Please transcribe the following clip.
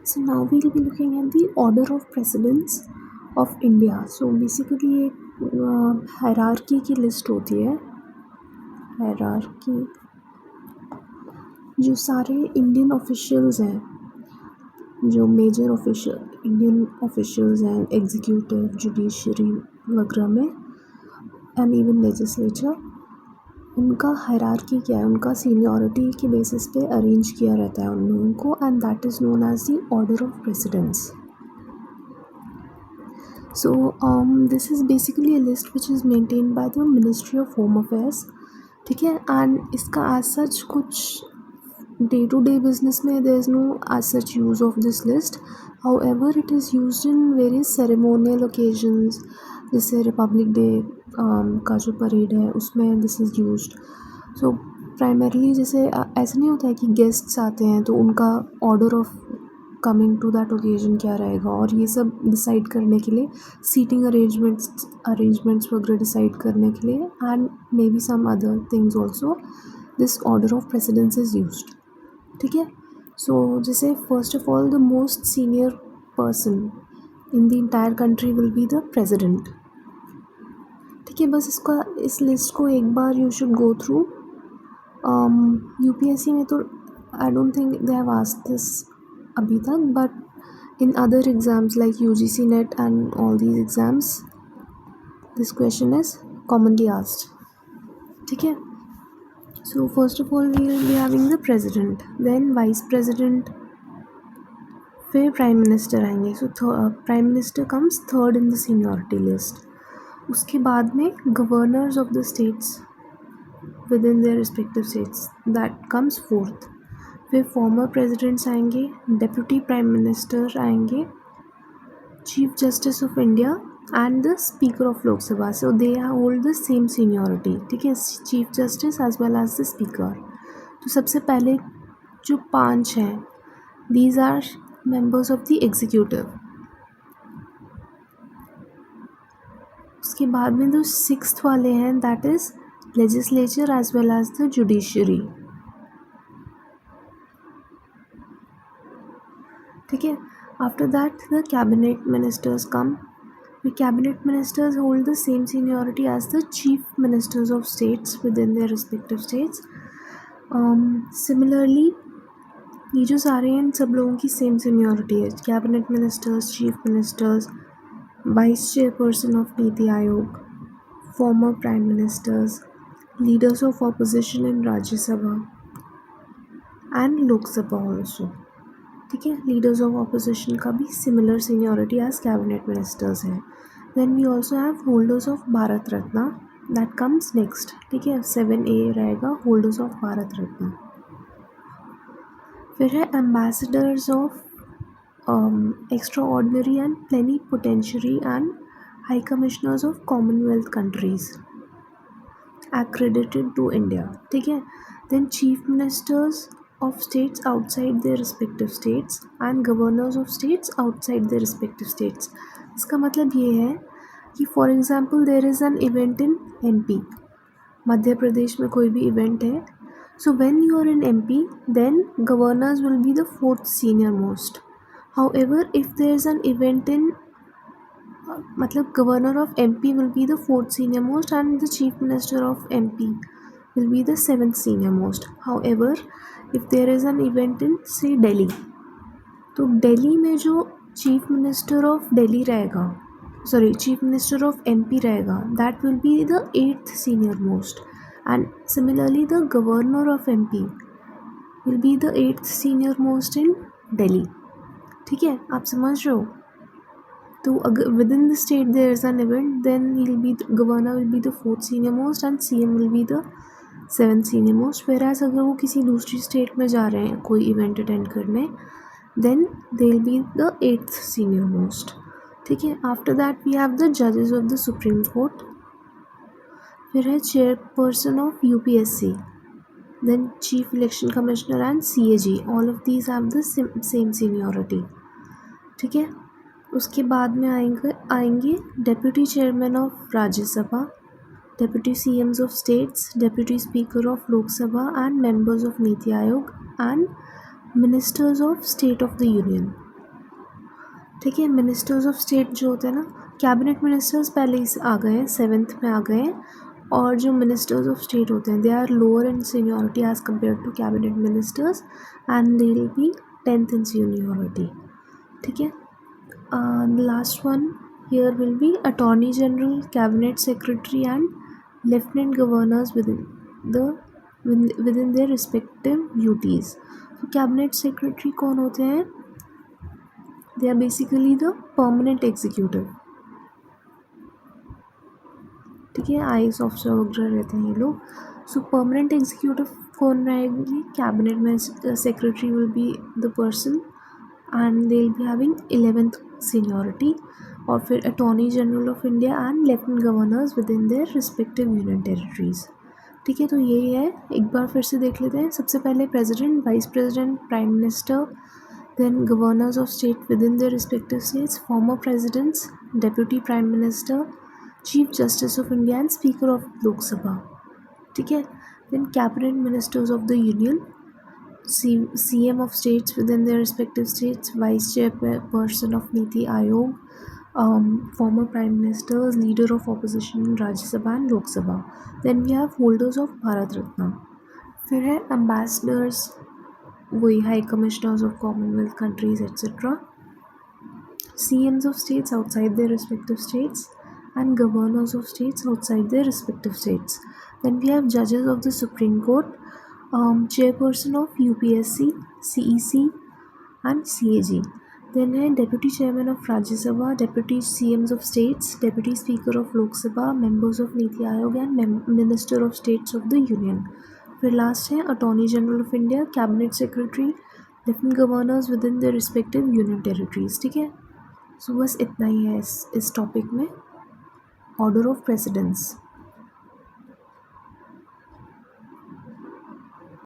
So now we'll be looking at the order of precedence of India. So basically एक hierarchy की list होती है. Hierarchy जो सारे इंडियन ऑफिशियल्स हैं, जो मेजर ऑफिशियल इंडियन ऑफिशियल्स हैं, एग्जीक्यूटिव, जुडिशरी वगैरह में, एंड इवन लेजिस्लेचर, उनका हायरार्की क्या है, उनका सीनियरिटी के बेसिस पे अरेंज किया रहता है उन लोगों को, and that is known as the order of precedence. So this is basically a list which is maintained by the Ministry of Home Affairs. ठीक है, and इसका as such कुछ day to day business में there is no as such use of this list. However, it is used in various ceremonial occasions, जैसे Republic day का जो parade है उसमें this is used. So primarily जैसे ऐसा नहीं होता है कि गेस्ट्स आते हैं तो उनका order of coming to that occasion क्या रहेगा, और ये सब डिसाइड करने के लिए, सीटिंग अरेंजमेंट्स वगैरह डिसाइड करने के लिए, and maybe some other things also, this order of precedence is used. ठीक है. सो जैसे first of all the most senior person in the entire country will be the president. ठीक है, बस इस लिस्ट को एक बार you should go through. UPSC में तो I don't think they have asked this अभी तक, but in other exams like UGC NET and all these exams this question is commonly asked. ठीक है. So first of all we will be having the president, then vice president, फिर prime minister आएंगे. So prime minister comes third in the seniority list. उसके बाद में governors of the states within their respective states, that comes fourth. फिर former presidents आएंगे, deputy prime minister आएंगे, chief justice of India and the speaker of Lok Sabha. So they hold the same seniority. ठीक है, chief justice as well as the speaker. तो सबसे पहले जो 5 हैं, these are members of the executive. उसके बाद में जो 6th वाले हैं, that is legislature as well as the judiciary. ठीक है. After that the cabinet ministers come. The cabinet ministers hold the same seniority as the chief ministers of states within their respective states. Similarly, ये जो सारे हैं, इन सब लोगों की same seniority है. Cabinet ministers, chief ministers, vice chairperson of NITI Aayog, former prime ministers, leaders of opposition in Rajya Sabha and Lok Sabha also. ठीक है, लीडर्स ऑफ ऑपोजिशन का भी similar seniority as cabinet ministers है. Then we also have holders of Bharat Ratna, that comes next. ठीक है, 7A रहेगा, holders of Bharat Ratna. फिर है ambassadors of extraordinary and plenipotentiary and high commissioners of Commonwealth countries accredited to India. ठीक है. Then chief ministers of states outside their respective states and governors of states outside their respective states. इसका मतलब ये है कि for example there is an event in MP. Madhya Pradesh में कोई भी इवेंट है. So when you are in MP, then governors will be the 4th senior most. However if there is an event in, मतलब governor of MP will be the 4th senior most and the chief minister of MP will be the 7th senior most. However, if there is an event in say Delhi, तो दिल्ली में जो chief minister of Delhi रहेगा, sorry chief minister of MP रहेगा, that will be the 8th senior most. And similarly the governor of MP will be the 8th senior most in Delhi. ठीक है, आप समझ रहे हो. तो अगर within the state there is an event, then he will be, governor will be the 4th senior most and CM will be the 7th senior most. फिर ऐसा अगर वो किसी दूसरी स्टेट में जा रहे हैं कोई इवेंट अटेंड करने, then they will be the 8th senior most. ठीक है. After that we have the जजेस ऑफ द सुप्रीम कोर्ट. फिर है chairperson of UPSC, then chief election commissioner and CAG. All of these have the same seniority. ठीक है. उसके बाद में आएंगे deputy chairman of Rajya Sabha, Deputy CMs of states, Deputy Speaker of Lok Sabha and members of Niti Aayog and Ministers of State of the Union. ठीक है। Ministers of state जो होते हैं ना, कैबिनेट मिनिस्टर्स पहले ही आ गए हैं, 7th में आ गए हैं, और जो मिनिस्टर्स ऑफ स्टेट होते हैं they are lower in seniority as compare to cabinet ministers and they will be 10th in seniority. ठीक है। Last one here will be attorney general, cabinet secretary and lieutenant governors within their respective duties. तो cabinet secretary कौन होते हैं? They are basically the permanent executive। ठीक है, IAS officer वगैरह रहते हैं ये लोग। सो परमानेंट एग्जीक्यूटिव कौन रहेंगे? कैबिनेट में secretary will be the person and they will be having 11th seniority. और फिर attorney general of India and lieutenant governors with in their respective union territories. ठीक है, तो यही है। एक बार फिर से देख लेते हैं। सबसे पहले president, vice president, prime minister, then governors of state within their respective states, former presidents, deputy prime minister, chief justice of India and speaker of Lok Sabha। ठीक है। then cabinet ministers of the union, CM of states within their respective states, vice chairperson of Niti Aayog, former prime ministers, leader of opposition in Rajya Sabha and Lok Sabha। then we have holders of Bharat Ratna। फिर है ambassadors, वही high commissioners of Commonwealth countries etcetera, CMs of states outside their respective states and governors of states outside their respective states। Then we have judges of the Supreme Court, chairperson of UPSC, CEC and CAG। Then है deputy chairman of Rajya Sabha, deputy CMs of states, deputy speaker of Lok Sabha, members of Niti Aayog and minister of states of the union। फिर last है attorney general of India, cabinet secretary, lieutenant governors with in their respective union territories. ठीक है, सो बस इतना ही है इस topic में, order of precedence.